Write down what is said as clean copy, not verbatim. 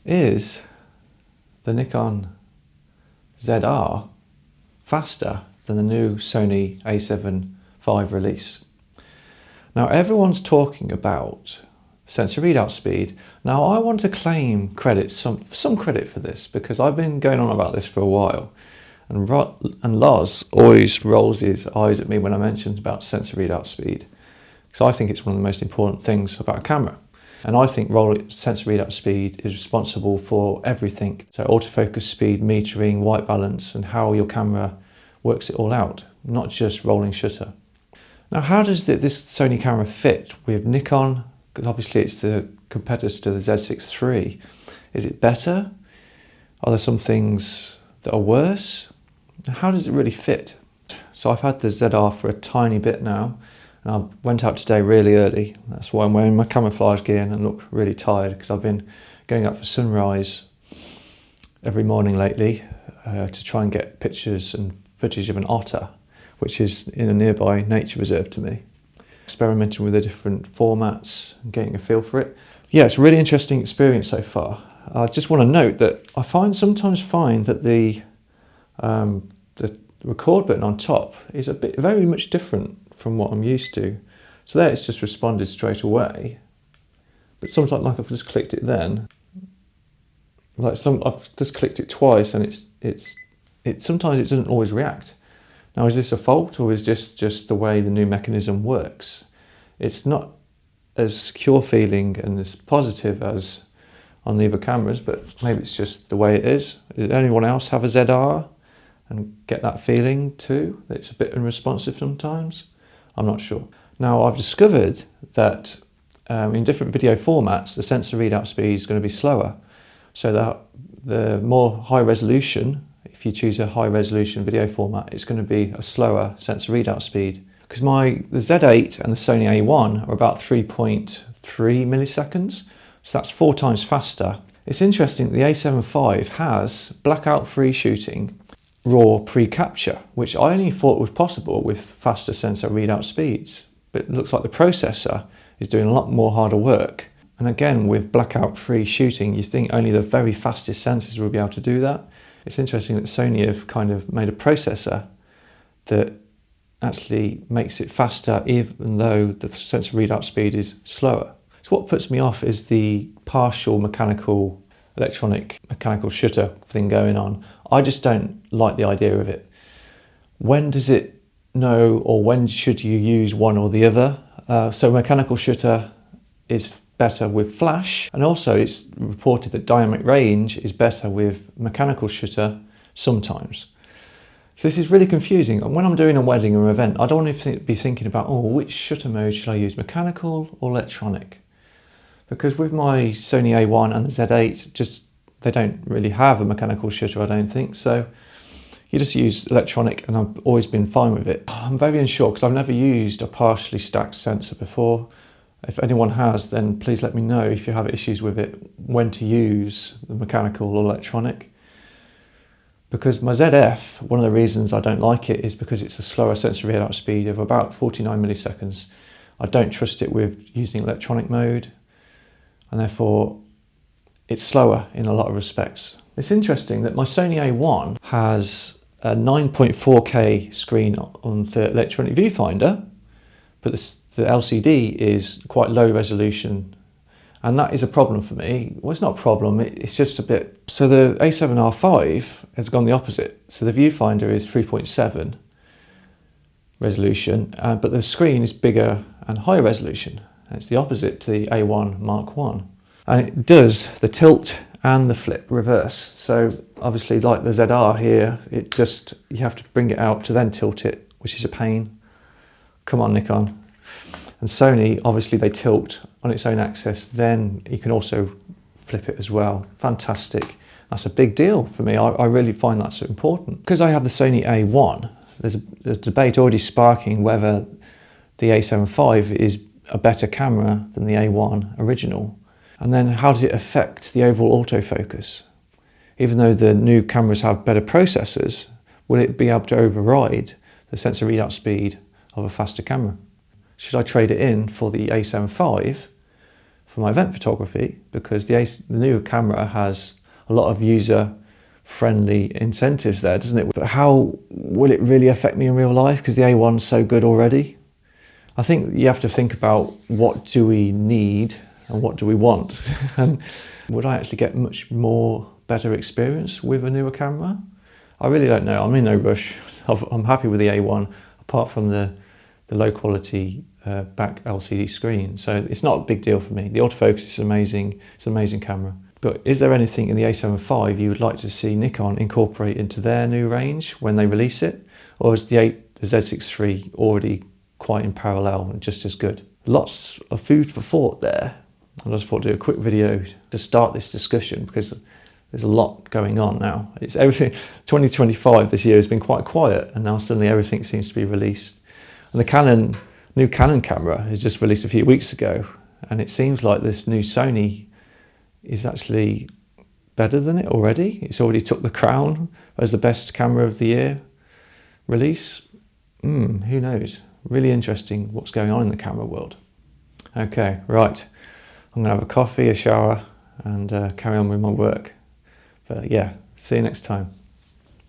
Is the Nikon ZR faster than the new Sony A75 release? Now everyone's talking about sensor readout speed. Now I want to claim some credit for this, because I've been going on about this for a while, and Loz always rolls his eyes at me when I mention about sensor readout speed, because I think it's one of the most important things about a camera. And I think sensor readout speed is responsible for everything. So autofocus speed, metering, white balance, and how your camera works it all out, not just rolling shutter. Now, how does this Sony camera fit with Nikon? Because obviously it's the competitor to the Z6 III. Is it better? Are there some things that are worse? How does it really fit? So I've had the ZR for a tiny bit now, and I went out today really early. That's why I'm wearing my camouflage gear and look really tired, because I've been going out for sunrise every morning lately to try and get pictures and footage of an otter, which is in a nearby nature reserve to me. Experimenting with the different formats and getting a feel for it. Yeah, it's a really interesting experience so far. I just want to note that I sometimes find that the record button on top is very much different from what I'm used to. So there it's just responded straight away. But sometimes, like I've just clicked it then, I've just clicked it twice, and sometimes it doesn't always react. Now, is this a fault, or is this just the way the new mechanism works? It's not as secure feeling and as positive as on the other cameras, but maybe it's just the way it is. Does anyone else have a ZR and get that feeling too, that it's a bit unresponsive sometimes? I'm not sure. Now, I've discovered that in different video formats, the sensor readout speed is going to be slower. So that the more high resolution, if you choose a high resolution video format, it's going to be a slower sensor readout speed. Because the Z8 and the Sony A1 are about 3.3 milliseconds. So that's 4 times faster. It's interesting that the A75 has blackout-free shooting, raw pre-capture, which I only thought was possible with faster sensor readout speeds. But it looks like the processor is doing a lot more harder work. And again, with blackout-free shooting, you think only the very fastest sensors will be able to do that. It's interesting that Sony have kind of made a processor that actually makes it faster, even though the sensor readout speed is slower. So what puts me off is the partial mechanical shutter thing going on. I just don't like the idea of it. When does it know, or when should you use one or the other? So mechanical shutter is better with flash, and also it's reported that dynamic range is better with mechanical shutter sometimes. So this is really confusing. And when I'm doing a wedding or event, I don't want to be thinking about, which shutter mode should I use, mechanical or electronic? Because with my Sony A1 and the Z8, they don't really have a mechanical shutter, I don't think. So you just use electronic, and I've always been fine with it. I'm very unsure, because I've never used a partially stacked sensor before. If anyone has, then please let me know if you have issues with it, when to use the mechanical or electronic. Because my ZF, one of the reasons I don't like it is because it's a slower sensor readout speed of about 49 milliseconds. I don't trust it with using electronic mode, and therefore it's slower in a lot of respects. It's interesting that my Sony A1 has a 9.4K screen on the electronic viewfinder, but the LCD is quite low resolution, and that is a problem for me. Well, it's not a problem, it's just a bit. So the A7R5 has gone the opposite. So the viewfinder is 3.7 resolution, but the screen is bigger and higher resolution. And it's the opposite to the A1 Mark I. And it does the tilt and the flip reverse. So obviously, like the ZR here, you have to bring it out to then tilt it, which is a pain. Come on, Nikon. And Sony, obviously they tilt on its own axis, then you can also flip it as well. Fantastic. That's a big deal for me. I really find that so important. Because I have the Sony A1, there's a debate already sparking whether the A75 is a better camera than the A1 original. And then how does it affect the overall autofocus? Even though the new cameras have better processors, will it be able to override the sensor readout speed of a faster camera? Should I trade it in for the A75 for my event photography, because the new camera has a lot of user-friendly incentives there, doesn't it? But how will it really affect me in real life? Because the A1's so good already. I think you have to think about, what do we need and what do we want? And would I actually get much more better experience with a newer camera? I really don't know. I'm in no rush. I'm happy with the A1, apart from the low quality back LCD screen. So it's not a big deal for me. The autofocus is amazing. It's an amazing camera. But is there anything in the A75 you would like to see Nikon incorporate into their new range when they release it? Or is the Z6 III already quite in parallel and just as good? Lots of food for thought there. I just thought to do a quick video to start this discussion, because there's a lot going on now. It's everything. 2025 this year has been quite quiet, and now suddenly everything seems to be released. And the new Canon camera is just released a few weeks ago, and it seems like this new Sony is actually better than it already. It's already took the crown as the best camera of the year release. Who knows? Really interesting what's going on in the camera world. Okay, right. I'm gonna have a coffee, a shower, and carry on with my work. But yeah, see you next time.